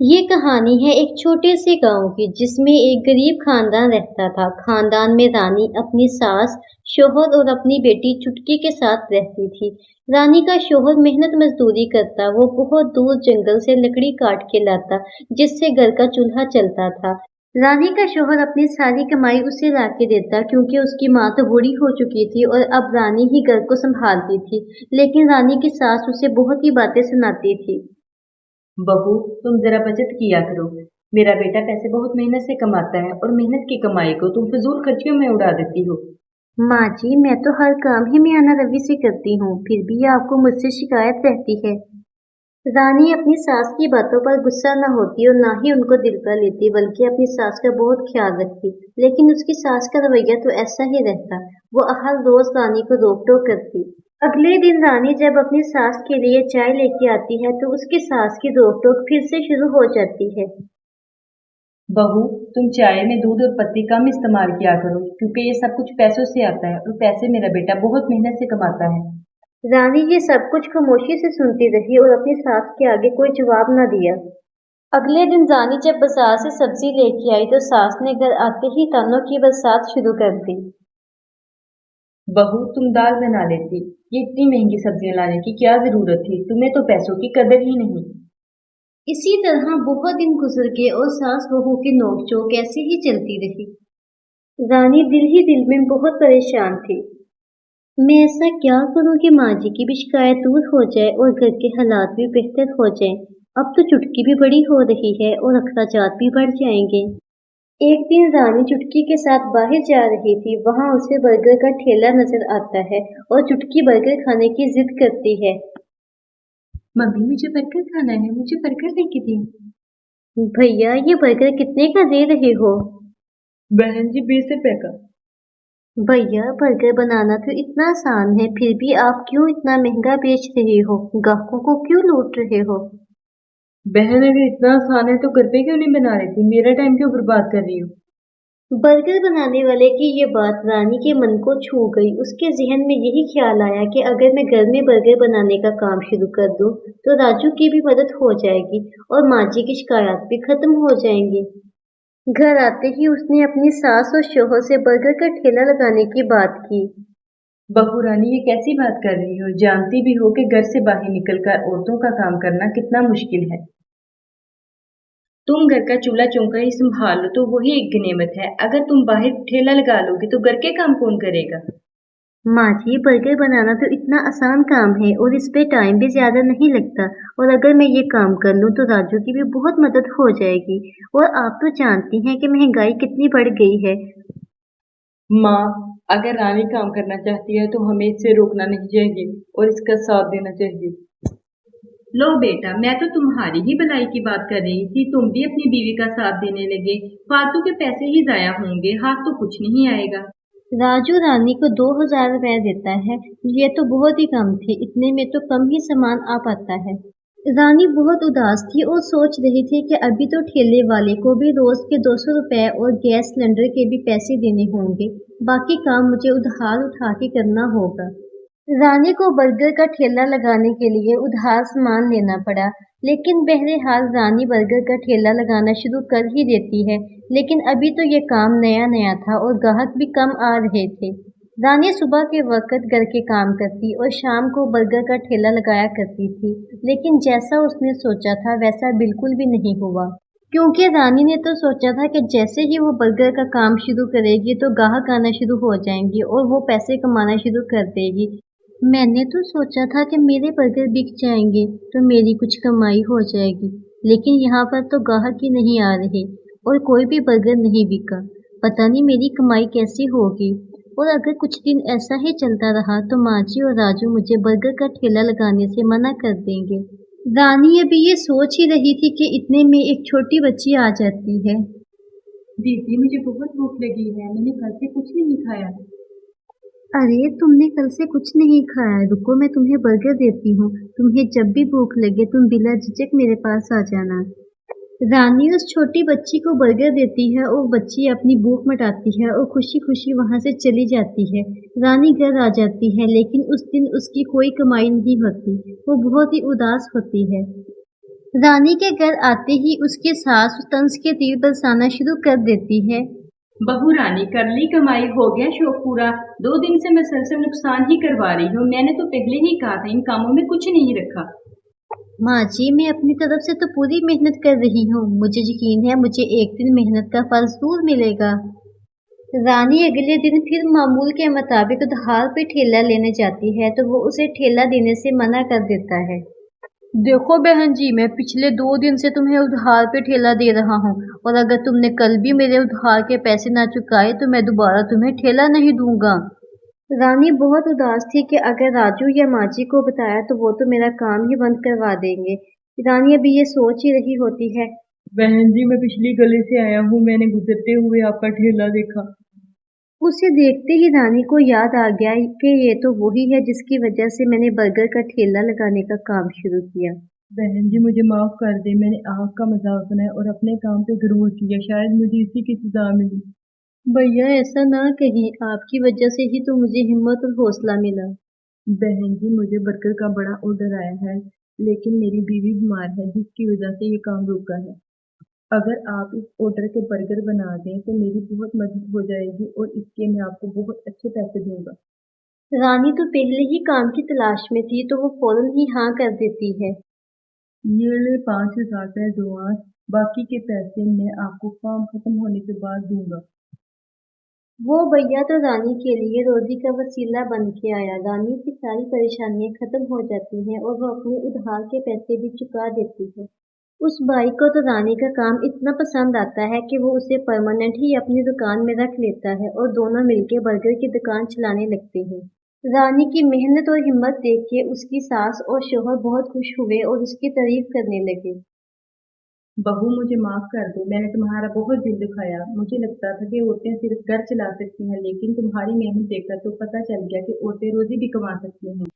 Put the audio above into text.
ये कहानी है एक छोटे से गांव की जिसमें एक गरीब खानदान रहता था। खानदान में रानी अपनी सास, शौहर और अपनी बेटी चुटकी के साथ रहती थी। रानी का शौहर मेहनत मजदूरी करता, वो बहुत दूर जंगल से लकड़ी काट के लाता, जिससे घर का चूल्हा चलता था। रानी का शौहर अपनी सारी कमाई उसे ला के देता क्योंकि उसकी माँ तो बूढ़ी हो चुकी थी और अब रानी ही घर को संभालती थी। लेकिन रानी की सास उसे बहुत ही बातें सुनाती थी। बहू, तुम जरा बचत किया करो। मेरा बेटा पैसे बहुत मेहनत से कमाता है और मेहनत की कमाई को तुम फिजूल खर्चियों में उड़ा देती हो। माँ जी, मैं तो हर काम ही मियाना रवि से करती हूँ, फिर भी आपको मुझसे शिकायत रहती है। रानी अपनी सास की बातों पर गुस्सा न होती और ना ही उनको दिल पर लेती, बल्कि अपनी सास का बहुत ख्याल रखती। लेकिन उसकी सास का रवैया तो ऐसा ही रहता। वो हर रोज रानी को रोक टोक करती। अगले दिन रानी जब अपनी सास के लिए चाय लेके आती है तो उसकी सास की रोक टोक फिर से शुरू हो जाती है। बहू, तुम चाय में दूध और पत्ती कम इस्तेमाल किया करो क्योंकि ये सब कुछ पैसों से आता है और पैसे मेरा बेटा बहुत मेहनत से कमाता है। रानी ये सब कुछ खामोशी से सुनती रही और अपनी सास के आगे कोई जवाब न दिया। अगले दिन रानी जब बाजार से सब्जी लेके आई तो सास ने घर आते ही तानों की बरसात शुरू कर दी। बहू, तुम दाल बना लेती। ये इतनी महंगी सब्जियां लाने की क्या जरूरत थी? तुम्हें तो पैसों की कदर ही नहीं। इसी तरह बहुत दिन गुजर गए और सास बहू की नोकझोंक ऐसे ही चलती रही। रानी दिल ही दिल में बहुत परेशान थी। मैं ऐसा क्या करूं कि माँ जी की भी शिकायत दूर हो जाए और घर के हालात भी बेहतर हो जाएं। अब तो चुटकी भी बड़ी हो रही है और अखराजात भी बढ़ जाएंगे। एक दिन रानी चुटकी के साथ बाहर जा रही थी। वहां उसे बर्गर का ठेला नजर आता है और चुटकी बर्गर खाने की जिद करती है। मम्मी, मुझे बर्गर खाना है, मुझे बर्गर लेके दी। भैया, ये बर्गर कितने का दे रहे हो? बहन जी, 20 रुपए का। भैया, बर्गर बनाना तो इतना आसान है, फिर भी आप क्यों इतना महंगा बेच रहे हो? ग्राहकों को क्यों लूट रहे हो? बहन, अगर इतना आसान है तो घर पे क्यों नहीं बना रही थी? मेरा टाइम क्यों बर्बाद कर रही हो? बर्गर बनाने वाले की ये बात रानी के मन को छू गई। उसके जहन में यही ख्याल आया कि अगर मैं घर में बर्गर बनाने का काम शुरू कर दूं, तो राजू की भी मदद हो जाएगी और माँ जी की शिकायत भी खत्म हो जाएंगी। घर आते ही उसने अपनी सास और शौहर से बर्गर का ठेला लगाने की बात की। बहू रानी, ये कैसी बात कर रही हो? जानती भी हो कि घर से बाहर निकलकर औरतों का काम करना कितना मुश्किल है। तुम घर का चूल्हा चौका ही संभाल लो तो वही एक गनीमत है। अगर तुम बाहर ठेला लगा लोगी तो घर के काम कौन करेगा? माँ जी, बर्गर बनाना तो इतना आसान काम है और इस पे टाइम भी ज्यादा नहीं लगता। और अगर मैं ये काम कर लूँ तो राजू की भी बहुत मदद हो जाएगी। और आप तो जानती हैं कि महंगाई कितनी बढ़ गई है। माँ, अगर रानी काम करना चाहती है तो हमें इससे रोकना नहीं चाहिए और इसका साथ देना चाहिए। लो बेटा, मैं तो तुम्हारी ही भलाई की बात कर रही थी। तुम भी अपनी बीवी का साथ देने लगे। फालतू के पैसे ही जाया होंगे, हाथ तो कुछ नहीं आएगा। राजू रानी को 2000 रुपए देता है। ये तो बहुत ही कम थे, इतने में तो कम ही सामान आ पाता है। रानी बहुत उदास थी और सोच रही थी कि अभी तो ठेले वाले को भी रोज के 200 रुपए और गैस सिलेंडर के भी पैसे देने होंगे। बाकी काम मुझे उधार उठा के करना होगा। रानी को बर्गर का ठेला लगाने के लिए उधार सामान लेना पड़ा। लेकिन बहरहाल रानी बर्गर का ठेला लगाना शुरू कर ही देती है। लेकिन अभी तो ये काम नया नया था और ग्राहक भी कम आ रहे थे। रानी सुबह के वक्त घर के काम करती और शाम को बर्गर का ठेला लगाया करती थी। लेकिन जैसा उसने सोचा था वैसा बिल्कुल भी नहीं हुआ। क्योंकि रानी ने तो सोचा था कि जैसे ही वो बर्गर का काम शुरू करेगी तो ग्राहक आना शुरू हो जाएंगे और वो पैसे कमाना शुरू कर देगी। मैंने तो सोचा था कि मेरे बर्गर बिक जाएंगे तो मेरी कुछ कमाई हो जाएगी। लेकिन यहाँ पर तो ग्राहक ही नहीं आ रहे और कोई भी बर्गर नहीं बिका। पता नहीं मेरी कमाई कैसी होगी। और अगर कुछ दिन ऐसा ही चलता रहा तो माँ जी और राजू मुझे बर्गर का ठेला लगाने से मना कर देंगे। रानी अभी ये सोच ही रही थी कि इतने में एक छोटी बच्ची आ जाती है। दीदी, मुझे बहुत भूख लगी है, मैंने कल से कुछ नहीं खाया। अरे, तुमने कल से कुछ नहीं खाया, रुको मैं तुम्हें बर्गर देती हूँ। तुम्हें जब भी भूख लगे तुम बिला झिझक मेरे पास आ जाना। रानी उस छोटी बच्ची को बर्गर देती है और बच्ची अपनी भूख मिटाती है और खुशी खुशी वहां से चली जाती है। रानी घर आ जाती है लेकिन उस दिन उसकी कोई कमाई नहीं होती। वो बहुत ही उदास होती है। रानी के घर आते ही उसकी सास तंज के तीर बरसाना शुरू कर देती है। बहू रानी, कर ली कमाई, हो गया शौक पूरा। 2 दिन से मुसलसल नुकसान ही करवा रही हूँ। मैंने तो पहले ही कहा था इन कामों में कुछ नहीं रखा। माँ जी, मैं अपनी तरफ से तो पूरी मेहनत कर रही हूँ। मुझे यकीन है मुझे एक दिन मेहनत का फल जरूर मिलेगा। रानी अगले दिन फिर मामूल के मुताबिक उधार पे ठेला लेने जाती है तो वो उसे ठेला देने से मना कर देता है। देखो बहन जी, मैं पिछले 2 दिन से तुम्हें उधार पे ठेला दे रहा हूँ और अगर तुमने कल भी मेरे उधार के पैसे ना चुकाए तो मैं दोबारा तुम्हें ठेला नहीं दूंगा। रानी बहुत उदास थी कि अगर राजू या माजी को बताया तो वो तो मेरा काम ही बंद करवा देंगे। रानी अभी ये सोच ही रही होती है। बहन जी, मैं पिछली गली से आया हूँ। मैंने गुजरते हुए आपका ठेला देखा। उसे देखते ही रानी को याद आ गया कि ये तो वही है जिसकी वजह से मैंने बर्गर का ठेला लगाने का काम शुरू किया। बहन जी, मुझे माफ कर दे। मैंने आपका मजाक बनाया और अपने काम पे गरूर किया। शायद मुझे इसी की सजा मिली। भैया ऐसा ना कहीं, आपकी वजह से ही तो मुझे हिम्मत और हौसला मिला। बहन जी, मुझे बर्गर का बड़ा ऑर्डर आया है, लेकिन मेरी बीवी बीमार है जिसकी वजह से ये काम रुका है। अगर आप इस ऑर्डर के बर्गर बना दें तो मेरी बहुत मदद हो जाएगी और इसके मैं आपको बहुत अच्छे पैसे दूंगा। रानी तो पहले ही काम की तलाश में थी तो वो फौरन ही हाँ कर देती है। ये ले 5,000 रुपये एडवांस, बाकी के पैसे मैं आपको काम खत्म होने के बाद दूंगा। वो भैया तो रानी के लिए रोजी का वसीला बन के आया। रानी की सारी परेशानियां खत्म हो जाती हैं और वो अपने उधार के पैसे भी चुका देती है। उस भाई को तो रानी का काम इतना पसंद आता है कि वो उसे परमानेंट ही अपनी दुकान में रख लेता है और दोनों मिलके बर्गर की दुकान चलाने लगते हैं। रानी की मेहनत और हिम्मत देख के उसकी सास और शौहर बहुत खुश हुए और उसकी तारीफ करने लगे। बहू, मुझे माफ कर दो। मैंने तुम्हारा बहुत दिल दुखाया। मुझे लगता था कि औरतें सिर्फ घर चला सकती हैं, लेकिन तुम्हारी मेहनत देखकर तो पता चल गया कि औरतें रोजी भी कमा सकती हैं।